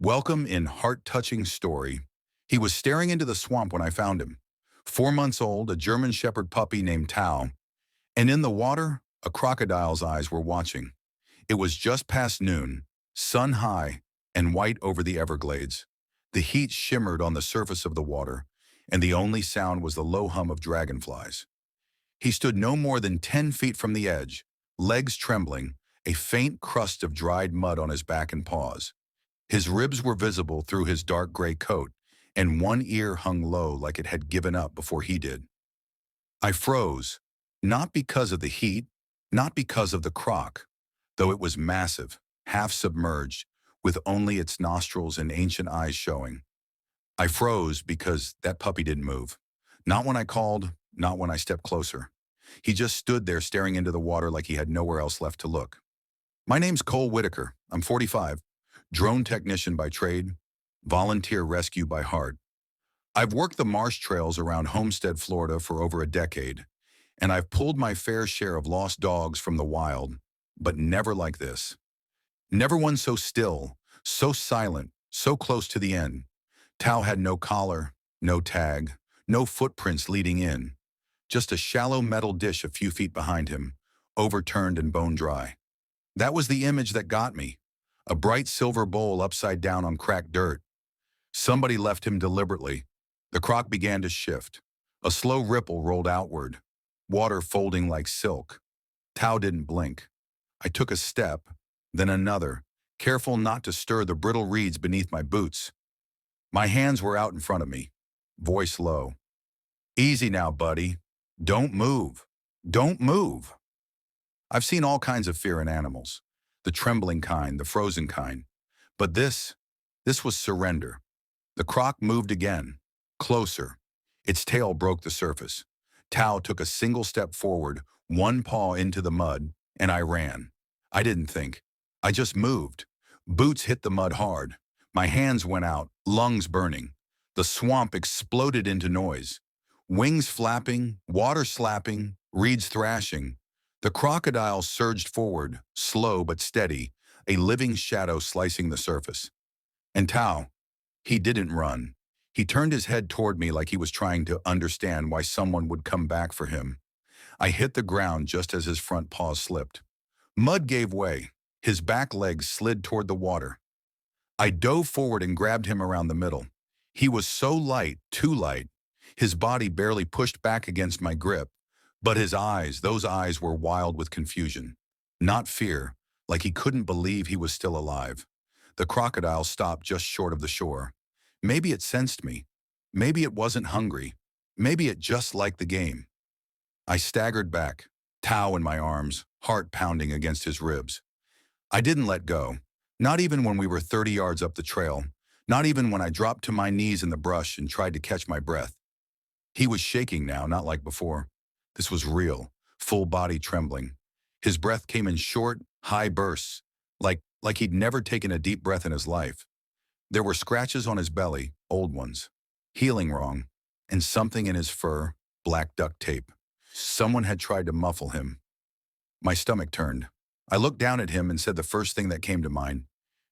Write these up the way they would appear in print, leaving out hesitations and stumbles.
Welcome in heart-touching story. He was staring into the swamp when I found him. 4 months old, a German Shepherd puppy named Tao, and in the water, a crocodile's eyes were watching. It was just past noon, sun high, and white over the Everglades. The heat shimmered on the surface of the water, and the only sound was the low hum of dragonflies. He stood no more than 10 feet from the edge, legs trembling, a faint crust of dried mud on his back and paws. His ribs were visible through his dark gray coat, and one ear hung low like it had given up before he did. I froze, not because of the heat, not because of the croc, though it was massive, half submerged, with only its nostrils and ancient eyes showing. I froze because that puppy didn't move. Not when I called, not when I stepped closer. He just stood there staring into the water like he had nowhere else left to look. My name's Cole Whitaker. I'm 45, drone technician by trade, volunteer rescue by heart. I've worked the marsh trails around Homestead, Florida for over a decade, and I've pulled my fair share of lost dogs from the wild, but never like this. Never one so still, so silent, so close to the end. Tao had no collar, no tag, no footprints leading in, just a shallow metal dish a few feet behind him, overturned and bone dry. That was the image that got me, a bright silver bowl upside down on cracked dirt. Somebody left him deliberately. The crock began to shift. A slow ripple rolled outward, water folding like silk. Tao didn't blink. I took a step, then another, careful not to stir the brittle reeds beneath my boots. My hands were out in front of me, voice low. Easy now, buddy. Don't move. Don't move. I've seen all kinds of fear in animals, the trembling kind, the frozen kind. But this was surrender. The croc moved again, closer. Its tail broke the surface. Tao took a single step forward, one paw into the mud, and I ran. I didn't think. I just moved. Boots hit the mud hard. My hands went out, lungs burning. The swamp exploded into noise. Wings flapping, water slapping, reeds thrashing. The crocodile surged forward, slow but steady, a living shadow slicing the surface. And Tao, he didn't run. He turned his head toward me like he was trying to understand why someone would come back for him. I hit the ground just as his front paws slipped. Mud gave way. His back legs slid toward the water. I dove forward and grabbed him around the middle. He was so light, too light. His body barely pushed back against my grip. But his eyes, those eyes were wild with confusion. Not fear, like he couldn't believe he was still alive. The crocodile stopped just short of the shore. Maybe it sensed me. Maybe it wasn't hungry. Maybe it just liked the game. I staggered back, Tao in my arms, heart pounding against his ribs. I didn't let go, not even when we were 30 yards up the trail, not even when I dropped to my knees in the brush and tried to catch my breath. He was shaking now, not like before. This was real, full body trembling. His breath came in short, high bursts, like he'd never taken a deep breath in his life. There were scratches on his belly, old ones, healing wrong, and something in his fur, black duct tape. Someone had tried to muffle him. My stomach turned. I looked down at him and said the first thing that came to mind,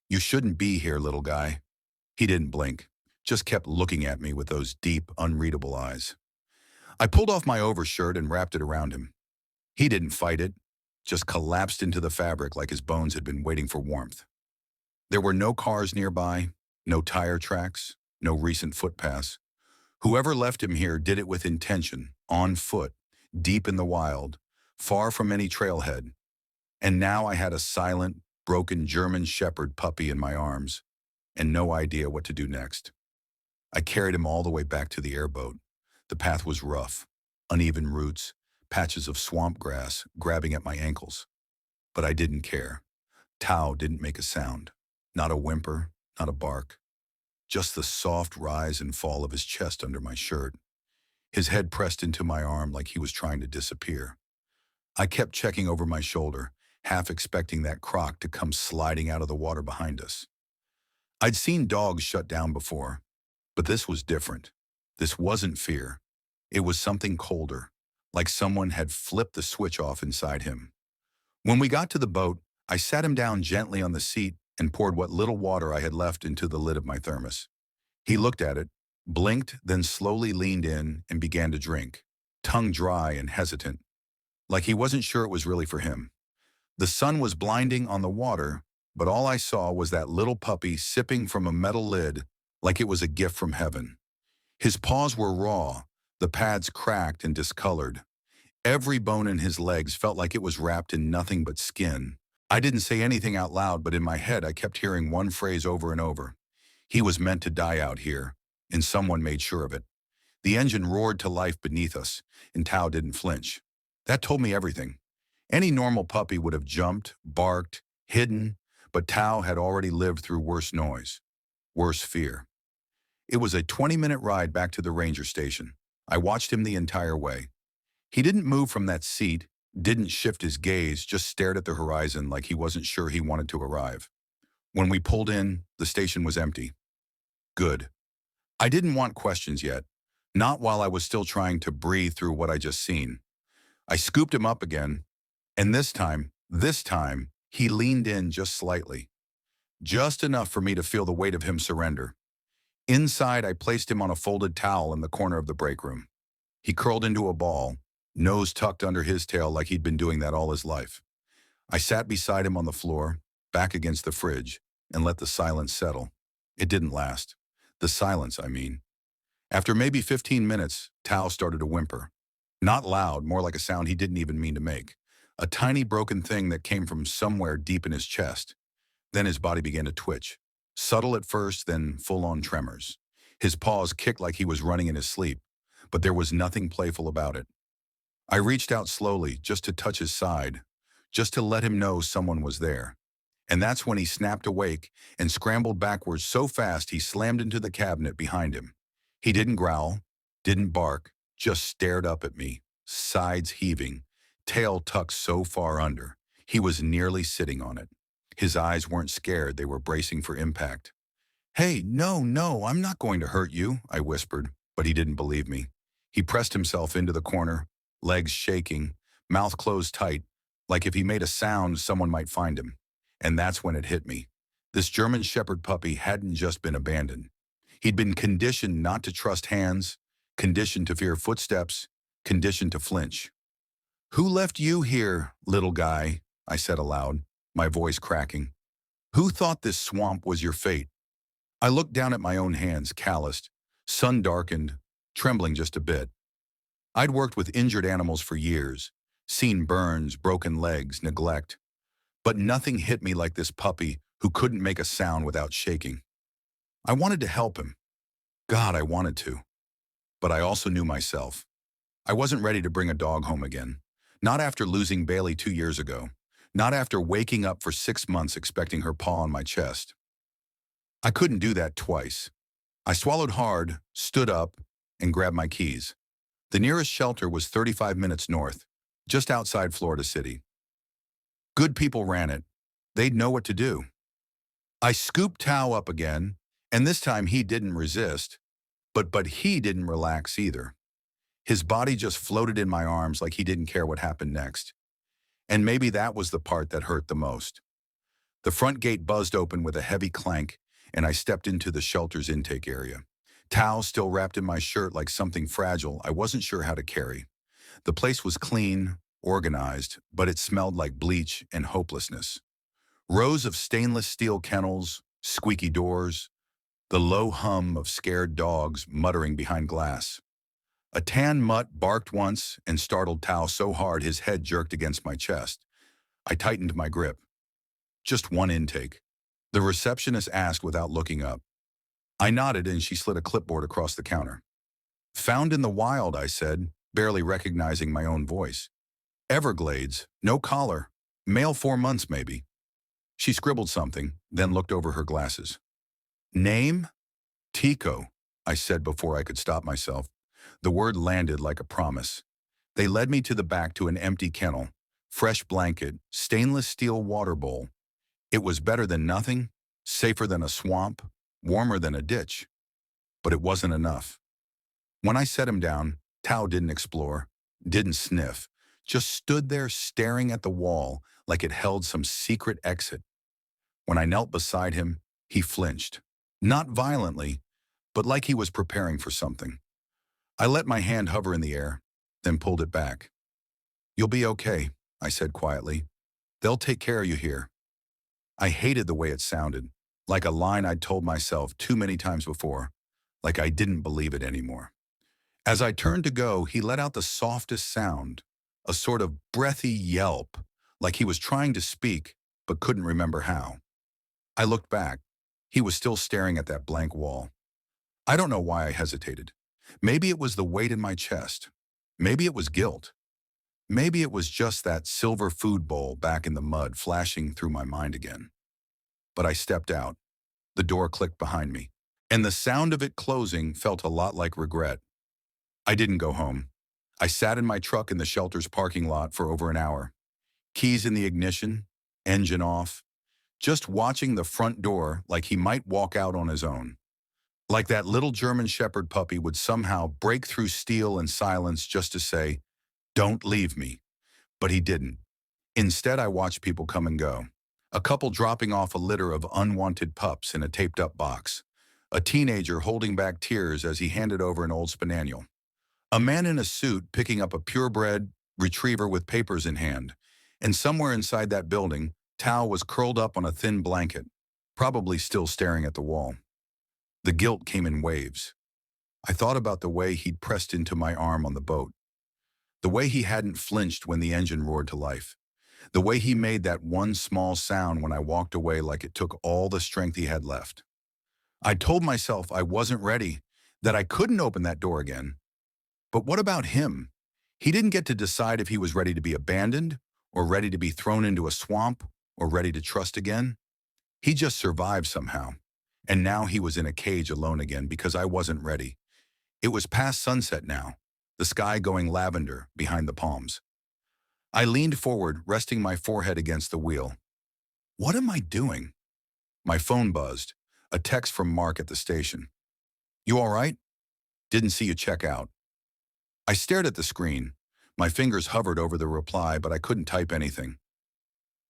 "You shouldn't be here, little guy." He didn't blink, just kept looking at me with those deep, unreadable eyes. I pulled off my overshirt and wrapped it around him. He didn't fight it, just collapsed into the fabric like his bones had been waiting for warmth. There were no cars nearby, no tire tracks, no recent footpaths. Whoever left him here did it with intention, on foot, deep in the wild, far from any trailhead. And now I had a silent, broken German Shepherd puppy in my arms, and no idea what to do next. I carried him all the way back to the airboat. The path was rough, uneven roots, patches of swamp grass grabbing at my ankles. But I didn't care. Tao didn't make a sound. Not a whimper, not a bark. Just the soft rise and fall of his chest under my shirt. His head pressed into my arm like he was trying to disappear. I kept checking over my shoulder, half expecting that croc to come sliding out of the water behind us. I'd seen dogs shut down before, but this was different. This wasn't fear. It was something colder, like someone had flipped the switch off inside him. When we got to the boat, I sat him down gently on the seat and poured what little water I had left into the lid of my thermos. He looked at it, blinked, then slowly leaned in and began to drink, tongue dry and hesitant, like he wasn't sure it was really for him. The sun was blinding on the water, but all I saw was that little puppy sipping from a metal lid like it was a gift from heaven. His paws were raw, the pads cracked and discolored. Every bone in his legs felt like it was wrapped in nothing but skin. I didn't say anything out loud, but in my head I kept hearing one phrase over and over. He was meant to die out here, and someone made sure of it. The engine roared to life beneath us, and Tao didn't flinch. That told me everything. Any normal puppy would have jumped, barked, hidden, but Tao had already lived through worse noise, worse fear. It was a 20-minute ride back to the ranger station. I watched him the entire way. He didn't move from that seat, didn't shift his gaze, just stared at the horizon like he wasn't sure he wanted to arrive. When we pulled in, the station was empty. Good. I didn't want questions yet, not while I was still trying to breathe through what I just seen. I scooped him up again, and this time, he leaned in just slightly. Just enough for me to feel the weight of him surrender. Inside, I placed him on a folded towel in the corner of the break room. He curled into a ball, nose tucked under his tail like he'd been doing that all his life. I sat beside him on the floor, back against the fridge, and let the silence settle. It didn't last. The silence, I mean. After maybe 15 minutes, Tao started to whimper. Not loud, more like a sound he didn't even mean to make. A tiny broken thing that came from somewhere deep in his chest. Then his body began to twitch. Subtle at first, then full-on tremors. His paws kicked like he was running in his sleep, but there was nothing playful about it. I reached out slowly, just to touch his side, just to let him know someone was there. And that's when he snapped awake and scrambled backwards so fast he slammed into the cabinet behind him. He didn't growl, didn't bark, just stared up at me, sides heaving, tail tucked so far under. He was nearly sitting on it. His eyes weren't scared, they were bracing for impact. "Hey, no, I'm not going to hurt you," I whispered, but he didn't believe me. He pressed himself into the corner, legs shaking, mouth closed tight, like if he made a sound, someone might find him. And that's when it hit me. This German Shepherd puppy hadn't just been abandoned. He'd been conditioned not to trust hands, conditioned to fear footsteps, conditioned to flinch. "Who left you here, little guy?" I said aloud, my voice cracking. "Who thought this swamp was your fate?" I looked down at my own hands, calloused, sun-darkened, trembling just a bit. I'd worked with injured animals for years, seen burns, broken legs, neglect. But nothing hit me like this puppy who couldn't make a sound without shaking. I wanted to help him. God, I wanted to. But I also knew myself. I wasn't ready to bring a dog home again. Not after losing Bailey 2 years ago. Not after waking up for 6 months expecting her paw on my chest. I couldn't do that twice. I swallowed hard, stood up, and grabbed my keys. The nearest shelter was 35 minutes north, just outside Florida City. Good people ran it. They'd know what to do. I scooped Tao up again, and this time he didn't resist, but he didn't relax either. His body just floated in my arms like he didn't care what happened next. And maybe that was the part that hurt the most. The front gate buzzed open with a heavy clank, and I stepped into the shelter's intake area. Towel still wrapped in my shirt like something fragile I wasn't sure how to carry. The place was clean, organized, but it smelled like bleach and hopelessness. Rows of stainless steel kennels, squeaky doors, the low hum of scared dogs muttering behind glass. A tan mutt barked once and startled Tao so hard his head jerked against my chest. I tightened my grip. "Just one intake," the receptionist asked without looking up. I nodded and she slid a clipboard across the counter. "Found in the wild," I said, barely recognizing my own voice. "Everglades, no collar, male 4 months maybe." She scribbled something, then looked over her glasses. "Name?" "Tico," I said before I could stop myself. The word landed like a promise. They led me to the back to an empty kennel, fresh blanket, stainless steel water bowl. It was better than nothing, safer than a swamp, warmer than a ditch. But it wasn't enough. When I set him down, Tao didn't explore, didn't sniff, just stood there staring at the wall like it held some secret exit. When I knelt beside him, he flinched. Not violently, but like he was preparing for something. I let my hand hover in the air, then pulled it back. "You'll be okay," I said quietly. "They'll take care of you here." I hated the way it sounded, like a line I'd told myself too many times before, like I didn't believe it anymore. As I turned to go, he let out the softest sound, a sort of breathy yelp, like he was trying to speak but couldn't remember how. I looked back. He was still staring at that blank wall. I don't know why I hesitated. Maybe it was the weight in my chest. Maybe it was guilt. Maybe it was just that silver food bowl back in the mud flashing through my mind again. But I stepped out. The door clicked behind me, and the sound of it closing felt a lot like regret. I didn't go home. I sat in my truck in the shelter's parking lot for over an hour. Keys in the ignition, engine off, just watching the front door like he might walk out on his own. Like that little German Shepherd puppy would somehow break through steel and silence just to say, "Don't leave me." But he didn't. Instead, I watched people come and go. A couple dropping off a litter of unwanted pups in a taped-up box. A teenager holding back tears as he handed over an old spaniel. A man in a suit picking up a purebred retriever with papers in hand. And somewhere inside that building, Tao was curled up on a thin blanket, probably still staring at the wall. The guilt came in waves. I thought about the way he'd pressed into my arm on the boat. The way he hadn't flinched when the engine roared to life. The way he made that one small sound when I walked away like it took all the strength he had left. I told myself I wasn't ready, that I couldn't open that door again. But what about him? He didn't get to decide if he was ready to be abandoned, or ready to be thrown into a swamp, or ready to trust again. He just survived somehow. And now he was in a cage alone again because I wasn't ready. It was past sunset now, the sky going lavender behind the palms. I leaned forward, resting my forehead against the wheel. What am I doing? My phone buzzed, a text from Mark at the station. "You all right? Didn't see you check out." I stared at the screen. My fingers hovered over the reply, but I couldn't type anything.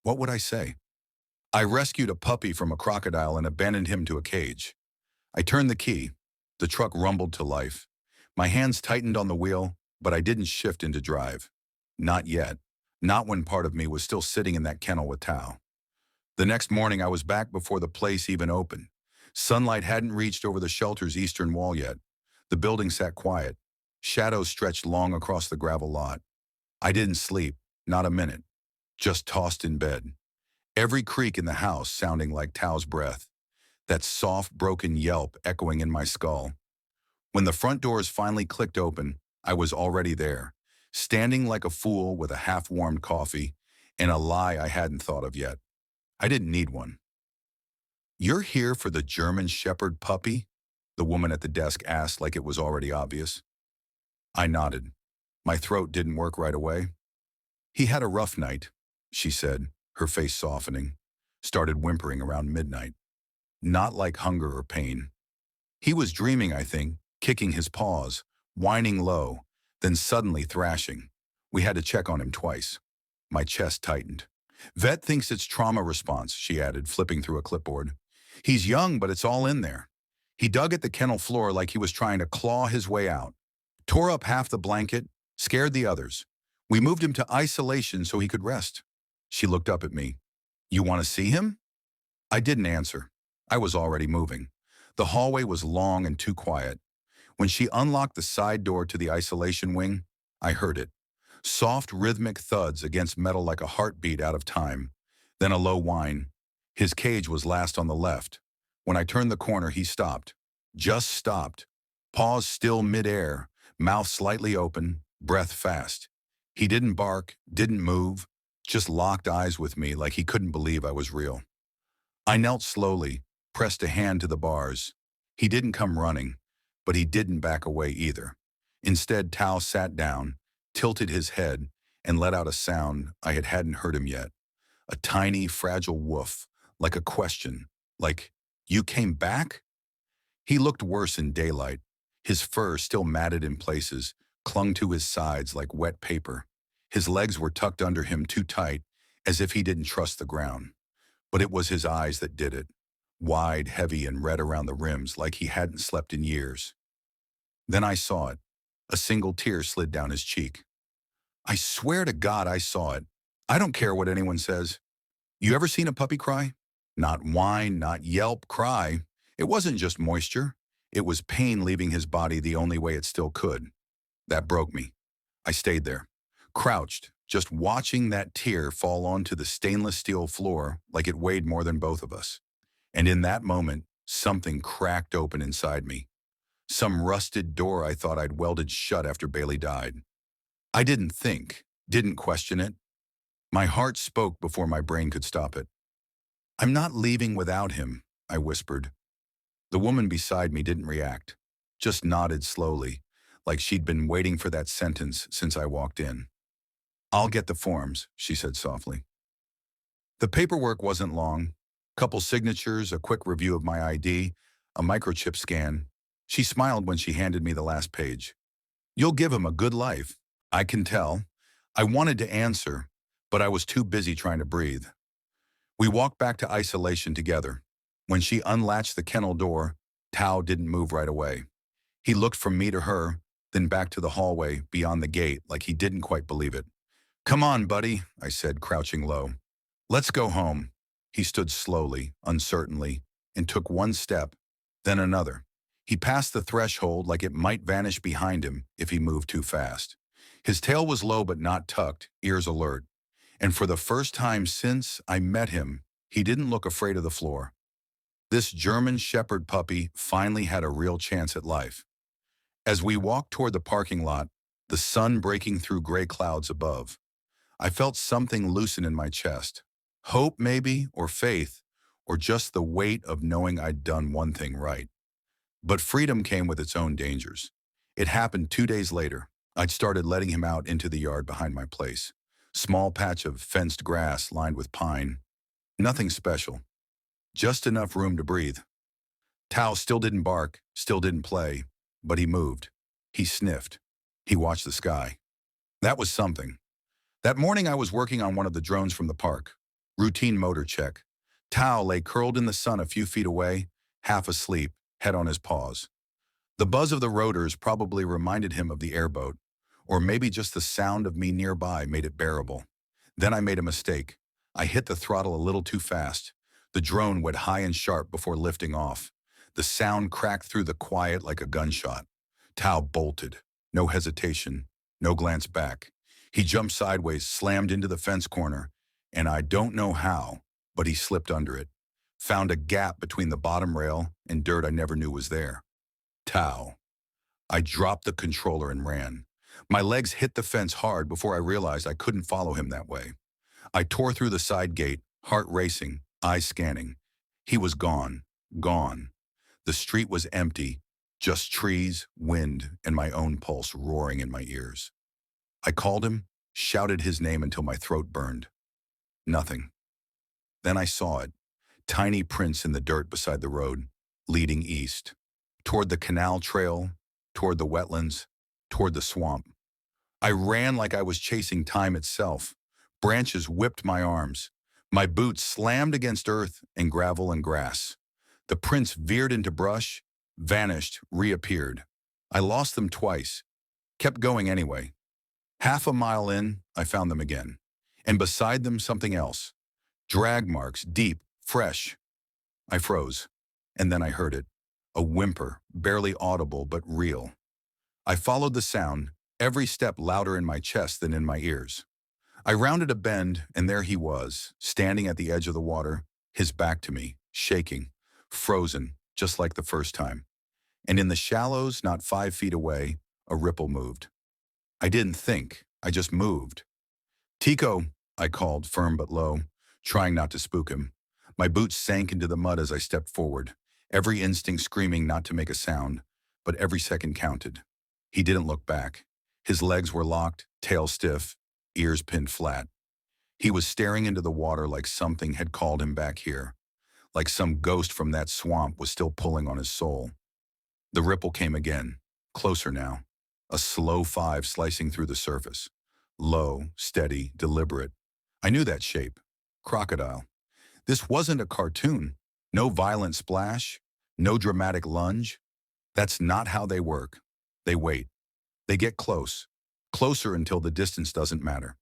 What would I say? I rescued a puppy from a crocodile and abandoned him to a cage. I turned the key. The truck rumbled to life. My hands tightened on the wheel, but I didn't shift into drive. Not yet. Not when part of me was still sitting in that kennel with Tao. The next morning, I was back before the place even opened. Sunlight hadn't reached over the shelter's eastern wall yet. The building sat quiet. Shadows stretched long across the gravel lot. I didn't sleep, not a minute. Just tossed in bed. Every creak in the house sounding like Tao's breath. That soft, broken yelp echoing in my skull. When the front doors finally clicked open, I was already there, standing like a fool with a half-warmed coffee and a lie I hadn't thought of yet. I didn't need one. "You're here for the German Shepherd puppy?" the woman at the desk asked like it was already obvious. I nodded. My throat didn't work right away. "He had a rough night," she said, her face softening. Started whimpering around midnight. Not like hunger or pain. He was dreaming, I think, kicking his paws, whining low, then suddenly thrashing. We had to check on him twice. My chest tightened. "Vet thinks it's trauma response," she added, flipping through a clipboard. "He's young, but it's all in there. He dug at the kennel floor like he was trying to claw his way out. Tore up half the blanket, scared the others. We moved him to isolation so he could rest." She looked up at me. "You want to see him?" I didn't answer. I was already moving. The hallway was long and too quiet. When she unlocked the side door to the isolation wing, I heard it. Soft, rhythmic thuds against metal like a heartbeat out of time. Then a low whine. His cage was last on the left. When I turned the corner, he stopped. Just stopped. Paws still midair, mouth slightly open, breath fast. He didn't bark, didn't move, just locked eyes with me like he couldn't believe I was real. I knelt slowly, pressed a hand to the bars. He didn't come running, but he didn't back away either. Instead, Tao sat down, tilted his head, and let out a sound I hadn't heard him yet. A tiny, fragile woof, like a question, like, "You came back?" He looked worse in daylight. His fur, still matted in places, clung to his sides like wet paper. His legs were tucked under him too tight, as if he didn't trust the ground. But it was his eyes that did it. Wide, heavy, and red around the rims like he hadn't slept in years. Then I saw it. A single tear slid down his cheek. I swear to God I saw it. I don't care what anyone says. You ever seen a puppy cry? Not whine, not yelp, cry. It wasn't just moisture. It was pain leaving his body the only way it still could. That broke me. I stayed there, crouched, just watching that tear fall onto the stainless steel floor like it weighed more than both of us. And in that moment, something cracked open inside me. Some rusted door I thought I'd welded shut after Bailey died. I didn't think, didn't question it. My heart spoke before my brain could stop it. I'm not leaving without him, I whispered. The woman beside me didn't react, just nodded slowly, like she'd been waiting for that sentence since I walked in. I'll get the forms, she said softly. The paperwork wasn't long. Couple signatures, a quick review of my ID, a microchip scan. She smiled when she handed me the last page. You'll give him a good life. I can tell. I wanted to answer, but I was too busy trying to breathe. We walked back to isolation together. When she unlatched the kennel door, Tao didn't move right away. He looked from me to her, then back to the hallway beyond the gate like he didn't quite believe it. Come on, buddy, I said, crouching low. Let's go home. He stood slowly, uncertainly, and took one step, then another. He passed the threshold like it might vanish behind him if he moved too fast. His tail was low but not tucked, ears alert. And for the first time since I met him, he didn't look afraid of the floor. This German Shepherd puppy finally had a real chance at life. As we walked toward the parking lot, the sun breaking through gray clouds above, I felt something loosen in my chest. Hope maybe, or faith, or just the weight of knowing I'd done one thing right. But freedom came with its own dangers. It happened 2 days later. I'd started letting him out into the yard behind my place. Small patch of fenced grass lined with pine. Nothing special. Just enough room to breathe. Tao still didn't bark, still didn't play, but he moved. He sniffed. He watched the sky. That was something. That morning I was working on one of the drones from the park. Routine motor check. Tao lay curled in the sun a few feet away, half asleep, head on his paws. The buzz of the rotors probably reminded him of the airboat, or maybe just the sound of me nearby made it bearable. Then I made a mistake. I hit the throttle a little too fast. The drone went high and sharp before lifting off. The sound cracked through the quiet like a gunshot. Tao bolted. No hesitation. No glance back. He jumped sideways, slammed into the fence corner, and I don't know how, but he slipped under it. Found a gap between the bottom rail and dirt I never knew was there. Tao. I dropped the controller and ran. My legs hit the fence hard before I realized I couldn't follow him that way. I tore through the side gate, heart racing, eyes scanning. He was gone. Gone. The street was empty, just trees, wind, and my own pulse roaring in my ears. I called him, shouted his name until my throat burned. Nothing. Then I saw it. Tiny prints in the dirt beside the road, leading east. Toward the canal trail, toward the wetlands, toward the swamp. I ran like I was chasing time itself. Branches whipped my arms. My boots slammed against earth and gravel and grass. The prints veered into brush, vanished, reappeared. I lost them twice. Kept going anyway. Half a mile in, I found them again. And beside them, something else. Drag marks, deep, fresh. I froze. And then I heard it. A whimper, barely audible but real. I followed the sound, every step louder in my chest than in my ears. I rounded a bend, and there he was, standing at the edge of the water, his back to me, shaking, frozen, just like the first time. And in the shallows, not 5 feet away, a ripple moved. I didn't think, I just moved. Tico, I called, firm but low, trying not to spook him. My boots sank into the mud as I stepped forward, every instinct screaming not to make a sound, but every second counted. He didn't look back. His legs were locked, tail stiff, ears pinned flat. He was staring into the water like something had called him back here, like some ghost from that swamp was still pulling on his soul. The ripple came again, closer now, a slow 5 slicing through the surface. Low, steady, deliberate. I knew that shape. Crocodile. This wasn't a cartoon. No violent splash, no dramatic lunge. That's not how they work. They wait. They get close. Closer until the distance doesn't matter.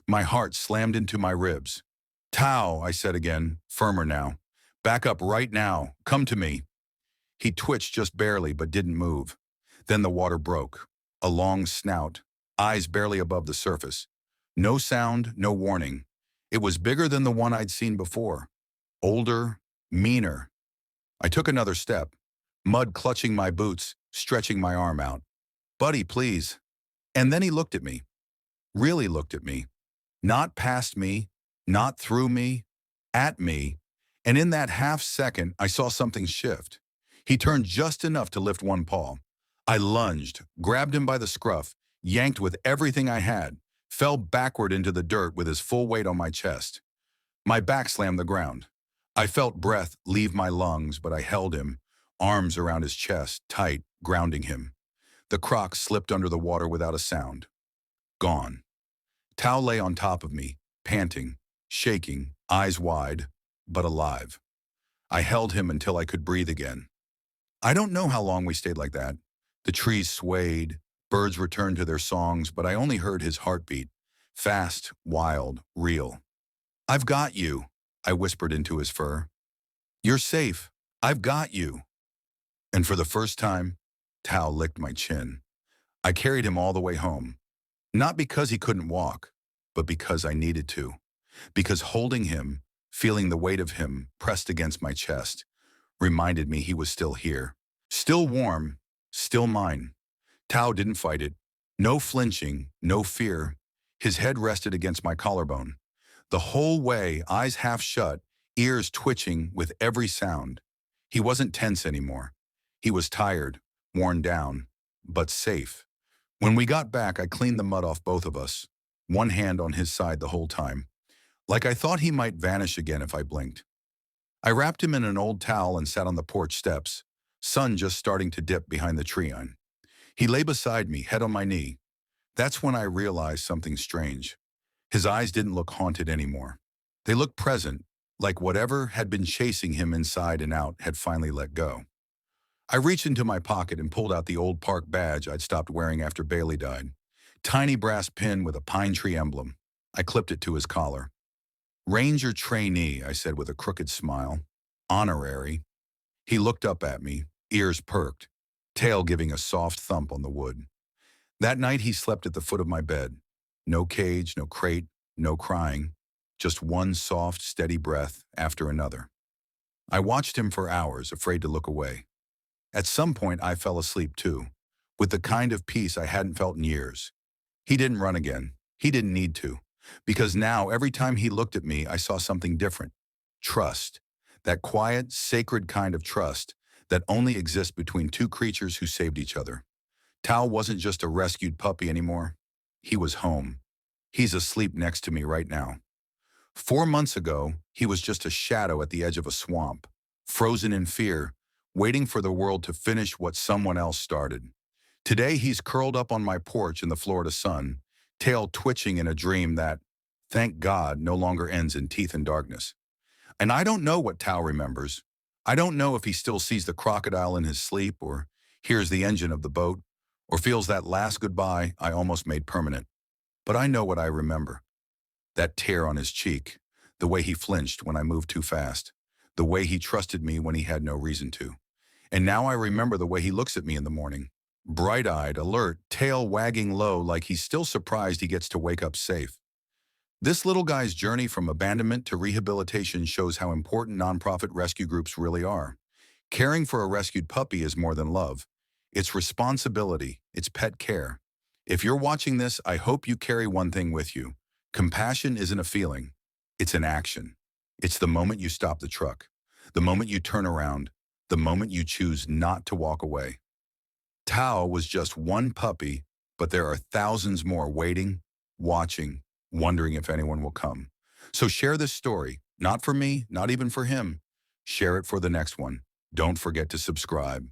My heart slammed into my ribs. Tao, I said again, firmer now. Back up right now. Come to me. He twitched just barely but didn't move. Then the water broke. A long snout, eyes barely above the surface. No sound, no warning. It was bigger than the one I'd seen before. Older, meaner. I took another step, mud clutching my boots, stretching my arm out. Buddy, please. And then he looked at me. Really looked at me. Not past me, not through me, at me. And in that half second, I saw something shift. He turned just enough to lift one paw. I lunged, grabbed him by the scruff, yanked with everything I had, fell backward into the dirt with his full weight on my chest. My back slammed the ground. I felt breath leave my lungs, but I held him, arms around his chest, tight, grounding him. The croc slipped under the water without a sound. Gone. Tao lay on top of me, panting, shaking, eyes wide, but alive. I held him until I could breathe again. I don't know how long we stayed like that. The trees swayed, birds returned to their songs, but I only heard his heartbeat. Fast, wild, real. I've got you, I whispered into his fur. You're safe. I've got you. And for the first time, Tao licked my chin. I carried him all the way home. Not because he couldn't walk, but because I needed to. Because holding him, feeling the weight of him pressed against my chest, reminded me he was still here. Still warm, still mine. Tao didn't fight it. No flinching, no fear. His head rested against my collarbone. The whole way, eyes half shut, ears twitching with every sound. He wasn't tense anymore. He was tired, worn down, but safe. When we got back, I cleaned the mud off both of us, one hand on his side the whole time, like I thought he might vanish again if I blinked. I wrapped him in an old towel and sat on the porch steps, sun just starting to dip behind the tree line. He lay beside me, head on my knee. That's when I realized something strange. His eyes didn't look haunted anymore. They looked present, like whatever had been chasing him inside and out had finally let go. I reached into my pocket and pulled out the old park badge I'd stopped wearing after Bailey died. Tiny brass pin with a pine tree emblem. I clipped it to his collar. Ranger trainee, I said with a crooked smile. Honorary. He looked up at me, ears perked, tail giving a soft thump on the wood. That night he slept at the foot of my bed. No cage, no crate, no crying. Just one soft, steady breath after another. I watched him for hours, afraid to look away. At some point, I fell asleep too, with the kind of peace I hadn't felt in years. He didn't run again. He didn't need to. Because now, every time he looked at me, I saw something different. Trust. That quiet, sacred kind of trust that only exists between two creatures who saved each other. Tao wasn't just a rescued puppy anymore. He was home. He's asleep next to me right now. 4 months ago, he was just a shadow at the edge of a swamp, frozen in fear, waiting for the world to finish what someone else started. Today, he's curled up on my porch in the Florida sun, tail twitching in a dream that, thank God, no longer ends in teeth and darkness. And I don't know what Tao remembers. I don't know if he still sees the crocodile in his sleep, or hears the engine of the boat, or feels that last goodbye I almost made permanent. But I know what I remember. That tear on his cheek, the way he flinched when I moved too fast, the way he trusted me when he had no reason to. And now I remember the way he looks at me in the morning, bright-eyed, alert, tail wagging low like he's still surprised he gets to wake up safe. This little guy's journey from abandonment to rehabilitation shows how important nonprofit rescue groups really are. Caring for a rescued puppy is more than love. It's responsibility, it's pet care. If you're watching this, I hope you carry one thing with you. Compassion isn't a feeling, it's an action. It's the moment you stop the truck, the moment you turn around, the moment you choose not to walk away. Tao was just one puppy, but there are thousands more waiting, watching, wondering if anyone will come. So share this story, not for me, not even for him. Share it for the next one. Don't forget to subscribe.